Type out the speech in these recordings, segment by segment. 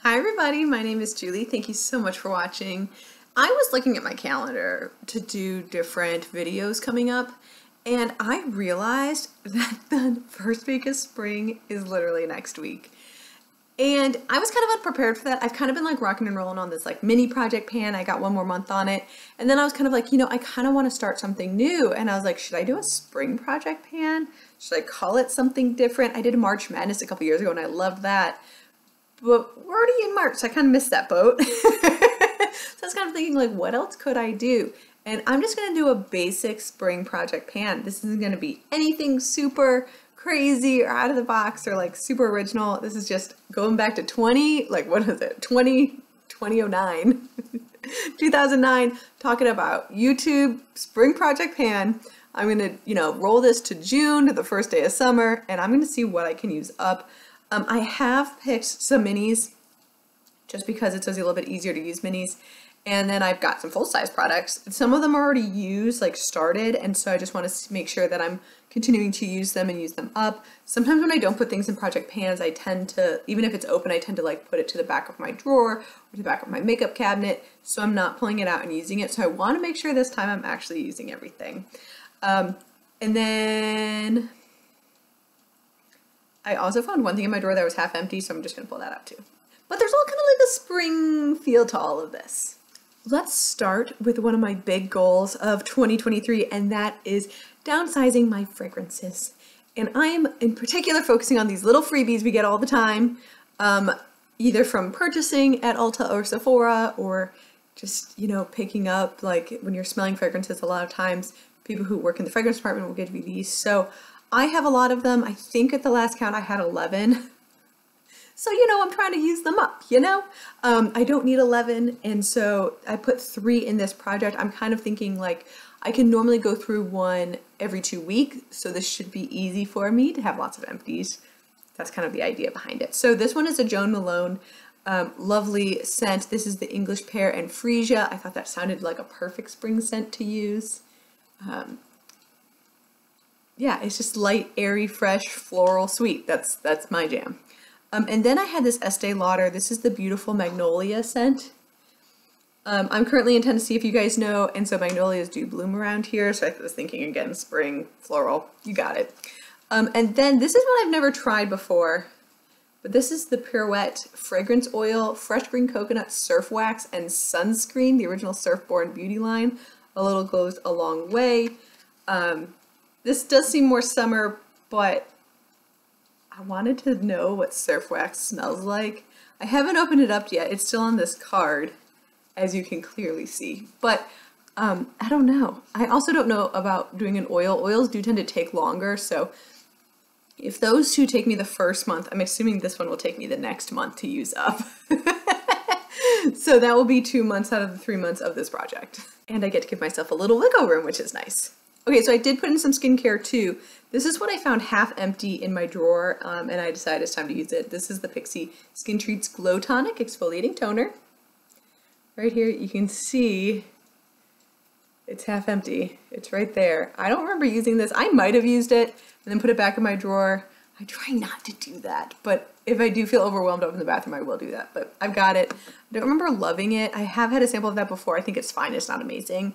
Hi everybody, my name is Julie. Thank you so much for watching. I was looking at my calendar to do different videos coming up, and I realized that the first week of spring is literally next week. And I was kind of unprepared for that. I've kind of been like rocking and rolling on this like mini project pan. I got one more month on it. And then I was kind of like, I kind of want to start something new. And I was like, should I do a spring project pan? Should I call it something different? I did a March Madness a couple years ago and I loved that. But we're already in March, so I kind of missed that boat. So I was kind of thinking like, what else could I do? And I'm just going to do a basic spring project pan. This isn't going to be anything super crazy or out of the box or like super original. This is just going back to 2009, 2009, talking about YouTube spring project pan. I'm going to, roll this to June, to the first day of summer, and I'm going to see what I can use up. I have picked some minis just because it's a little bit easier to use minis. And then I've got some full-size products. Some of them are already used, like started, and so I just want to make sure that I'm continuing to use them and use them up. Sometimes when I don't put things in project pans, I tend to, even if it's open, I tend to like put it to the back of my drawer or to the back of my makeup cabinet, so I'm not pulling it out and using it. So I want to make sure this time I'm actually using everything. And then I also found one thing in my drawer that was half empty, so I'm just going to pull that out too. But there's all kind of like a spring feel to all of this. Let's start with one of my big goals of 2023, and that is downsizing my fragrances. And I am in particular focusing on these little freebies we get all the time, either from purchasing at Ulta or Sephora, or just, picking up, like when you're smelling fragrances, a lot of times people who work in the fragrance department will give you these. So I have a lot of them. I think at the last count I had 11. So, I'm trying to use them up, I don't need 11, and so I put 3 in this project. I'm kind of thinking like I can normally go through one every 2 weeks, so this should be easy for me to have lots of empties. That's kind of the idea behind it. So this one is a Joan Malone, lovely scent. This is the English Pear and Freesia. I thought that sounded like a perfect spring scent to use. Yeah, it's just light, airy, fresh, floral, sweet. That's my jam. And then I had this Estee Lauder. This is the Beautiful Magnolia scent. I'm currently in Tennessee, if you guys know, and so magnolias do bloom around here, so I was thinking again, spring, floral, you got it. And then this is one I've never tried before, but this is the Pirouette Fragrance Oil, Fresh Green Coconut, Surf Wax, and Sunscreen, the original Surfborn Beauty line. A little goes a long way. This does seem more summer, but I wanted to know what surf wax smells like. I haven't opened it up yet. It's still on this card, as you can clearly see. But I don't know. I also don't know about doing an oil. Oils do tend to take longer, so if those two take me the first month, I'm assuming this one will take me the next month to use up. So that will be 2 months out of the 3 months of this project. And I get to give myself a little wiggle room, which is nice. Okay, so I did put in some skincare too. This is what I found half empty in my drawer, and I decided it's time to use it. This is the Pixi Skin Treats Glow Tonic Exfoliating Toner. Right here, you can see it's half empty. It's right there. I don't remember using this. I might have used it and then put it back in my drawer. I try not to do that, but if I do feel overwhelmed up in the bathroom, I will do that. But I've got it. I don't remember loving it. I have had a sample of that before. I think it's fine. It's not amazing.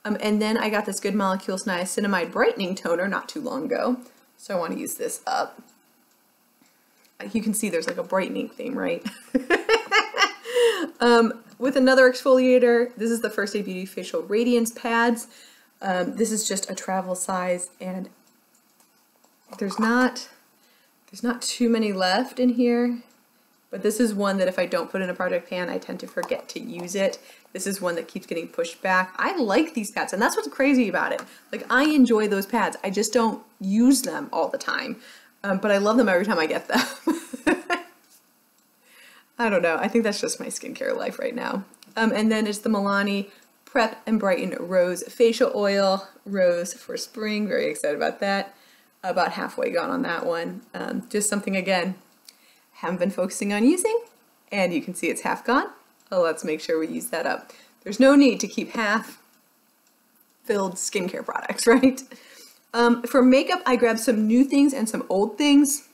And then I got this Good Molecules Niacinamide Brightening Toner not too long ago, so I want to use this up. You can see there's like a brightening theme, right? With another exfoliator, this is the First Aid Beauty Facial Radiance Pads. This is just a travel size, and there's not too many left in here. But this is one that if I don't put in a project pan, I tend to forget to use it. This is one that keeps getting pushed back. I like these pads, and that's what's crazy about it. Like, I enjoy those pads. I just don't use them all the time. But I love them every time I get them. I don't know. I think that's just my skincare life right now. And then it's the Milani Prep and Brighten Rose Facial Oil. Rose for spring. Very excited about that. About halfway gone on that one. Just something, again, haven't been focusing on using, and you can see it's half gone. Oh, let's make sure we use that up. There's no need to keep half filled skincare products, right? For makeup, I grabbed some new things and some old things,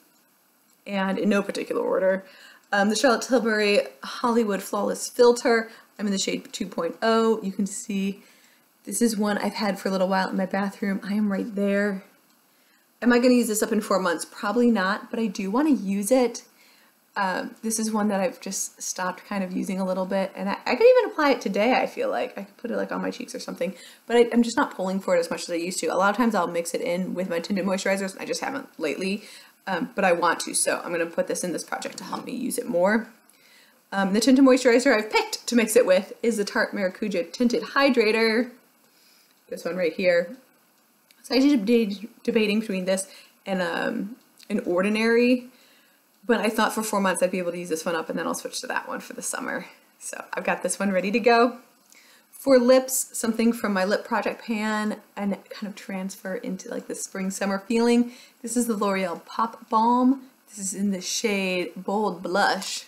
and in no particular order. The Charlotte Tilbury Hollywood Flawless Filter. I'm in the shade 2.0. You can see this is one I've had for a little while in my bathroom. I am right there. Am I going to use this up in 4 months? Probably not, but I do want to use it. This is one that I've just stopped kind of using a little bit, and I could even apply it today. I feel like I could put it like on my cheeks or something, but I'm just not pulling for it as much as I used to. A lot of times I'll mix it in with my tinted moisturizers, and I just haven't lately, but I want to, so I'm going to put this in this project to help me use it more. The tinted moisturizer I've picked to mix it with is the Tarte Maracuja Tinted Hydrator. This one right here. So I was debating between this and an Ordinary, but I thought for 4 months I'd be able to use this one up, and then I'll switch to that one for the summer. So I've got this one ready to go. For lips, something from my lip project pan and kind of transfer into like the spring summer feeling. This is the L'Oreal Pop Balm. This is in the shade Bold Blush.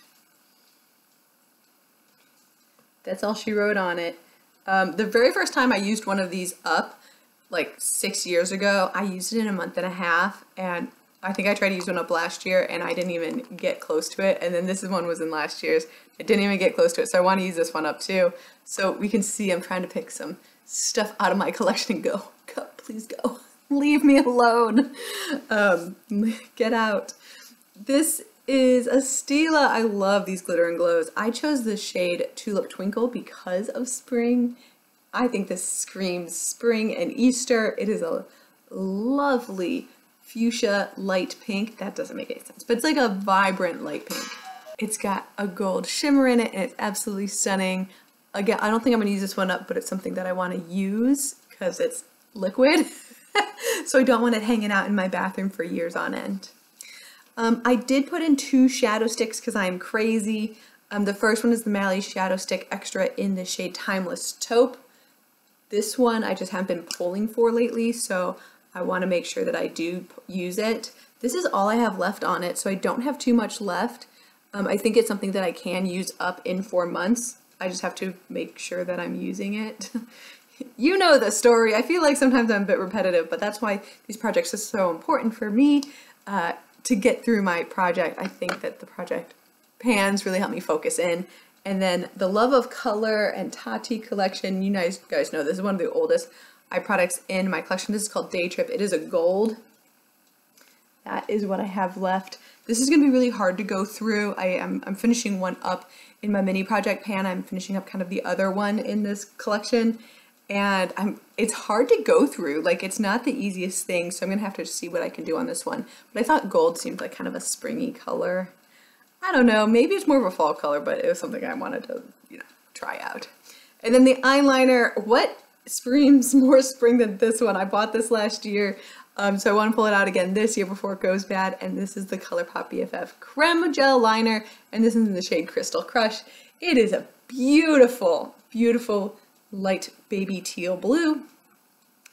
That's all she wrote on it. The very first time I used one of these up, like 6 years ago, I used it in a month and a half, and I think I tried to use one up last year and I didn't even get close to it. And then this one was in last year's. I didn't even get close to it, so I want to use this one up too. So we can see I'm trying to pick some stuff out of my collection and go, please go. Leave me alone. Get out. This is a Stila. I love these glitter and glows. I chose the shade Tulip Twinkle because of spring. I think this screams spring and Easter. It is a lovely fuchsia light pink. That doesn't make any sense, but it's like a vibrant light pink. It's got a gold shimmer in it, and it's absolutely stunning. Again, I don't think I'm going to use this one up, but it's something that I want to use because it's liquid. So I don't want it hanging out in my bathroom for years on end. I did put in 2 shadow sticks because I'm crazy. The first one is the Mally Shadow Stick Extra in the shade Timeless Taupe. This one I just haven't been pulling for lately, so I want to make sure that I do use it. This is all I have left on it, so I don't have too much left. I think it's something that I can use up in 4 months. I just have to make sure that I'm using it. You know the story. I feel like sometimes I'm a bit repetitive, but that's why these projects are so important for me to get through my project. I think that the project pans really help me focus in. And then the Love of Color and Tati collection, you guys know this is one of the oldest eye products in my collection. This is called Day Trip. It is a gold. That is what I have left. This is going to be really hard to go through. I'm finishing one up in my mini project pan. I'm finishing up kind of the other one in this collection, and it's hard to go through. Like, it's not the easiest thing, so I'm going to have to see what I can do on this one. But I thought gold seemed like kind of a springy color. I don't know, maybe it's more of a fall color, but it was something I wanted to, try out. And then the eyeliner, what screams more spring than this one? I bought this last year, so I want to pull it out again this year before it goes bad, and this is the ColourPop BFF Creme Gel Liner, and this is in the shade Crystal Crush. It is a beautiful, beautiful light baby teal blue.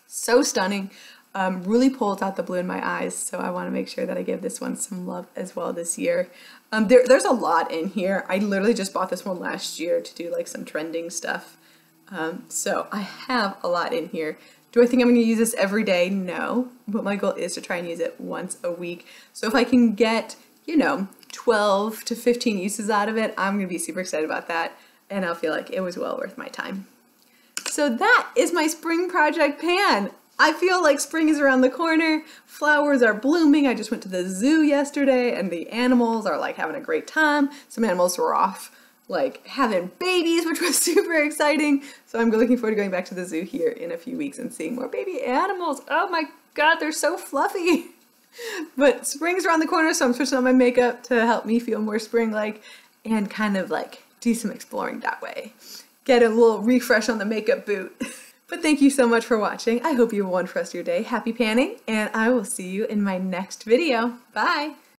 So stunning. Really pulls out the blue in my eyes, so I want to make sure that I give this one some love as well this year. There's a lot in here. I literally just bought this one last year to do like some trending stuff. So I have a lot in here. Do I think I'm going to use this every day? No, but my goal is to try and use it once a week. So if I can get, 12 to 15 uses out of it, I'm going to be super excited about that, and I'll feel like it was well worth my time. So that is my spring project pan. I feel like spring is around the corner. Flowers are blooming. I just went to the zoo yesterday, and the animals are like having a great time. Some animals were off like having babies, which was super exciting. So I'm looking forward to going back to the zoo here in a few weeks and seeing more baby animals. Oh my God, they're so fluffy. But spring's around the corner, so I'm switching on my makeup to help me feel more spring-like and kind of like do some exploring that way. Get a little refresh on the makeup boot. But thank you so much for watching. I hope you have a wonderful rest of your day. Happy panning, and I will see you in my next video. Bye!